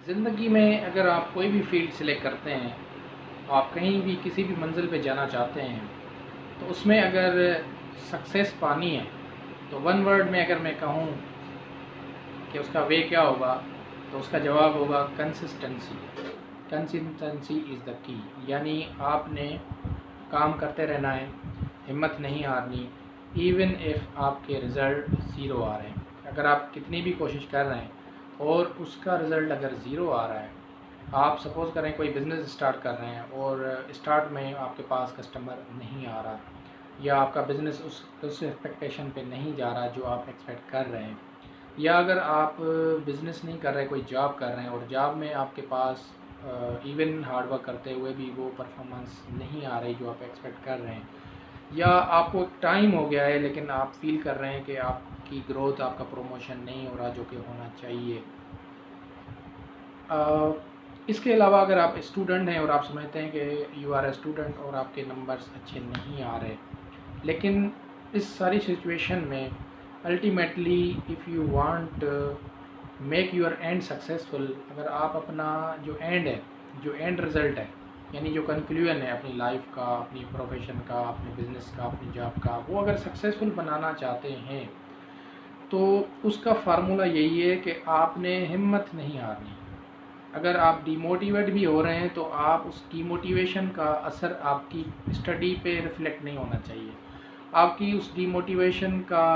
زندگی میں اگر آپ کوئی بھی فیلڈ سلیکٹ کرتے ہیں، آپ کہیں بھی کسی بھی منزل پہ جانا چاہتے ہیں، تو اس میں اگر سکسیس پانی ہے تو ون ورڈ میں اگر میں کہوں کہ اس کا وے کیا ہوگا، تو اس کا جواب ہوگا کنسسٹنسی۔ کنسسٹنسی از دا کی، یعنی آپ نے کام کرتے رہنا ہے، ہمت نہیں ہارنی، ایون ایف آپ کے رزلٹ زیرو آ رہے ہیں۔ اگر آپ کتنی بھی کوشش کر رہے ہیں اور اس کا رزلٹ اگر زیرو آ رہا ہے، آپ سپوز کریں کوئی بزنس اسٹارٹ کر رہے ہیں اور اسٹارٹ میں آپ کے پاس کسٹمر نہیں آ رہا، یا آپ کا بزنس اس ایکسپیکٹیشن پہ نہیں جا رہا جو آپ ایکسپیکٹ کر رہے ہیں، یا اگر آپ بزنس نہیں کر رہے، کوئی جاب کر رہے ہیں اور جاب میں آپ کے پاس ایون ہارڈ ورک کرتے ہوئے بھی وہ پرفارمنس نہیں آ رہی جو آپ ایکسپیکٹ کر رہے ہیں، یا آپ کو ٹائم ہو گیا ہے لیکن آپ فیل کر رہے ہیں کہ آپ کی گروتھ، آپ کا پروموشن نہیں ہو رہا جو کہ ہونا چاہیے۔ اس کے علاوہ اگر آپ اسٹوڈنٹ ہیں اور آپ سمجھتے ہیں کہ یو آر اے اسٹوڈنٹ اور آپ کے نمبرز اچھے نہیں آ رہے، لیکن اس ساری سچویشن میں ultimately if you want make your and successful, اگر آپ اپنا جو اینڈ ہے، جو اینڈ رزلٹ ہے، یعنی جو کنکلیوژن ہے اپنی لائف کا، اپنی پروفیشن کا، اپنے بزنس کا، اپنی جاب کا، وہ اگر سکسیزفل بنانا چاہتے ہیں تو اس کا فارمولہ یہی ہے کہ آپ نے ہمت نہیں ہارنی۔ اگر آپ ڈی موٹیویٹ بھی ہو رہے ہیں تو آپ اس ڈی موٹیویشن کا اثر آپ کی اسٹڈی پہ ریفلیکٹ نہیں ہونا چاہیے، آپ کی اس ڈی موٹیویشن کا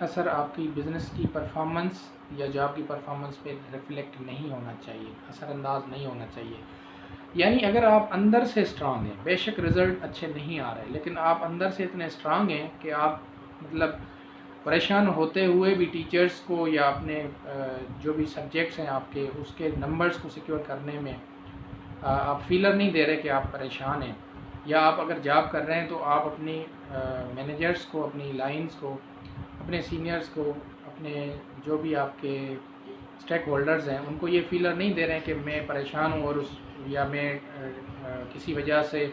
اثر آپ کی بزنس کی پرفارمنس یا جاب کی پرفارمنس پہ ریفلیکٹ نہیں ہونا چاہیے، اثر انداز نہیں ہونا چاہیے۔ یعنی اگر آپ اندر سے اسٹرانگ ہیں، بے شک رزلٹ اچھے نہیں آ رہے لیکن آپ اندر سے اتنے اسٹرانگ ہیں کہ آپ مطلب پریشان ہوتے ہوئے بھی ٹیچرز کو یا اپنے جو بھی سبجیکٹس ہیں آپ کے، اس کے نمبرز کو سیکیور کرنے میں آپ فیلر نہیں دے رہے کہ آپ پریشان ہیں، یا آپ اگر جاب کر رہے ہیں تو آپ اپنی مینیجرز کو، اپنی لائنز کو، اپنے سینئرز کو، اپنے جو بھی آپ کے اسٹیک ہولڈرز ہیں ان کو یہ فیلر نہیں دے رہے ہیں کہ میں پریشان ہوں اور یا میں کسی وجہ سے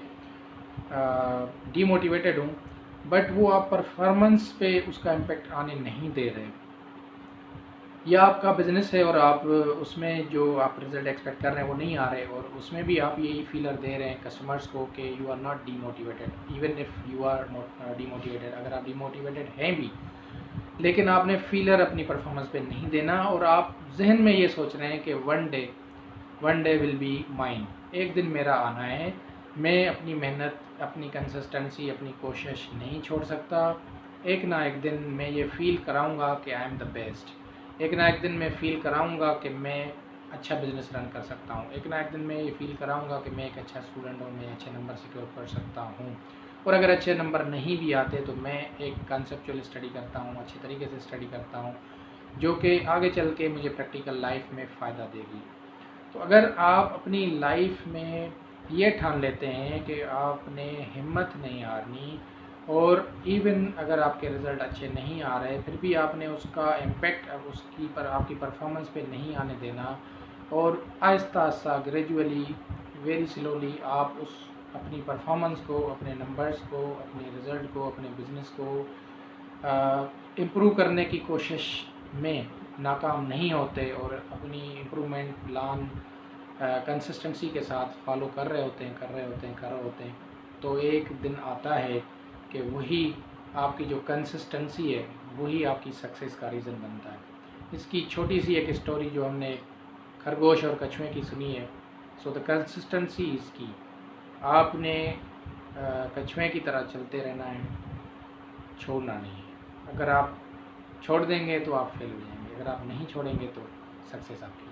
ڈی موٹیویٹڈ ہوں، بٹ وہ آپ پرفارمنس پہ اس کا امپیکٹ آنے نہیں دے رہے۔ یا آپ کا بزنس ہے اور آپ اس میں جو آپ رزلٹ ایکسپیکٹ کر رہے ہیں وہ نہیں آ رہے، اور اس میں بھی آپ یہی فیلر دے رہے ہیں کسٹمرز کو کہ you are not demotivated even if you are demotivated, اگر آپ ڈی موٹیویٹڈ ہیں بھی لیکن آپ نے فیلر اپنی پرفارمنس پہ نہیں دینا، اور آپ ذہن میں یہ سوچ رہے ہیں کہ one day will be mine, ایک دن میرا آنا ہے، میں اپنی محنت، اپنی کنسسٹنسی، اپنی کوشش نہیں چھوڑ سکتا، ایک نہ ایک دن میں یہ فیل کراؤں گا کہ آئی ایم دا بیسٹ، ایک نہ ایک دن میں فیل کراؤں گا کہ میں اچھا بزنس رن کر سکتا ہوں، ایک نہ ایک دن میں یہ فیل کراؤں گا کہ میں ایک اچھا اسٹوڈنٹ ہوں، میں اچھے نمبر سیکیور کر سکتا ہوں، اور اگر اچھے نمبر نہیں بھی آتے تو میں ایک کنسیپچول اسٹڈی کرتا ہوں، اچھی طریقے سے اسٹڈی کرتا ہوں جو کہ آگے چل کے مجھے پریکٹیکل لائف میں فائدہ دے گی۔ تو اگر آپ اپنی لائف میں یہ ٹھان لیتے ہیں کہ آپ نے ہمت نہیں ہارنی، اور ایون اگر آپ کے رزلٹ اچھے نہیں آ رہے پھر بھی آپ نے اس کا امپیکٹ اس کی پر آپ کی پرفارمنس پہ نہیں آنے دینا، اور آہستہ آہستہ گریجولی، ویری سلولی آپ اس اپنی پرفارمنس کو، اپنے نمبرز کو، اپنے رزلٹ کو، اپنے بزنس کو امپروو کرنے کی کوشش میں ناکام نہیں ہوتے، اور اپنی امپرومنٹ پلان کنسسٹنسی کے ساتھ فالو کر رہے ہوتے ہیں، تو ایک دن آتا ہے کہ وہی آپ کی جو کنسسٹنسی ہے وہی آپ کی سکسیس کا ریزن بنتا ہے۔ اس کی چھوٹی سی ایک اسٹوری جو ہم نے خرگوش اور کچھوے کی سنی ہے، سو دا کنسسٹنسی از کی، آپ نے کچھوے کی طرح چلتے رہنا ہے، چھوڑنا نہیں ہے۔ اگر آپ چھوڑ دیں گے تو آپ فیل ہو جائیں گے، اگر آپ نہیں چھوڑیں گے تو سکسیس آپ کی